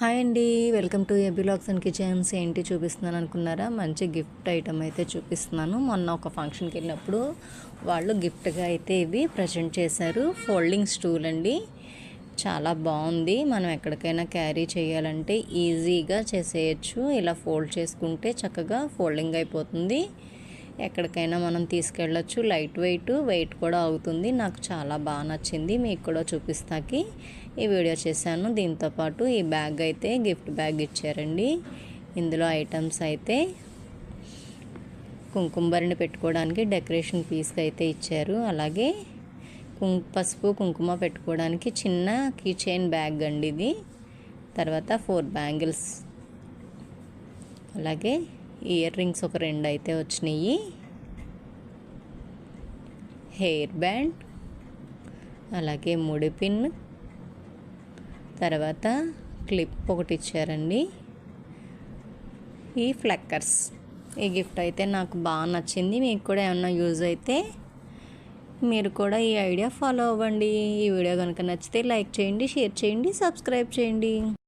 Hi అండి, welcome to AB vlogs and kitchens. ఏంటి చూపిస్తున్నాను అనుకున్నారా? మంచి గిఫ్ట్ ఐటమ్ అయితే చూపిస్తున్నాను. మొన్న ఒక ఫంక్షన్కి వెళ్ళినప్పుడు వాళ్ళు గిఫ్ట్గా అయితే ఇవి ప్రజెంట్ చేశారు. ఫోల్డింగ్ స్టూల్ అండి, చాలా బాగుంది. మనం ఎక్కడికైనా క్యారీ చేయాలంటే ఈజీగా చేసేయచ్చు. ఇలా ఫోల్డ్ చేసుకుంటే చక్కగా ఫోల్డింగ్ అయిపోతుంది. ఎక్కడికైనా మనం తీసుకెళ్ళచ్చు. లైట్ వెయిట్ కూడా అవుతుంది. నాకు చాలా బాగా నచ్చింది. మీకు కూడా చూపిస్తాకి ఈ వీడియో చేశాను. దీంతోపాటు ఈ బ్యాగ్ అయితే గిఫ్ట్ బ్యాగ్ ఇచ్చారండి. ఇందులో ఐటమ్స్ అయితే కుంకుమబరిని పెట్టుకోవడానికి డెకరేషన్ పీస్ అయితే ఇచ్చారు. అలాగే పసుపు కుంకుమ పెట్టుకోవడానికి చిన్న కీ చైన్ బ్యాగ్ అండి ఇది. తర్వాత 4 బ్యాంగిల్స్, అలాగే ఇయర్ రింగ్స్ ఒక 2 అయితే వచ్చినాయి. హెయిర్ బ్యాండ్, అలాగే ముడి పిన్, తర్వాత క్లిప్ ఒకటి ఇచ్చారండి. ఈ ఫ్లక్కర్స్. ఈ గిఫ్ట్ అయితే నాకు బాగా నచ్చింది. మీకు కూడా ఏమన్నా యూజ్ అయితే మీరు కూడా ఈ ఐడియా ఫాలో అవ్వండి. ఈ వీడియో కనుక నచ్చితే లైక్ చేయండి, షేర్ చేయండి, సబ్స్క్రైబ్ చేయండి.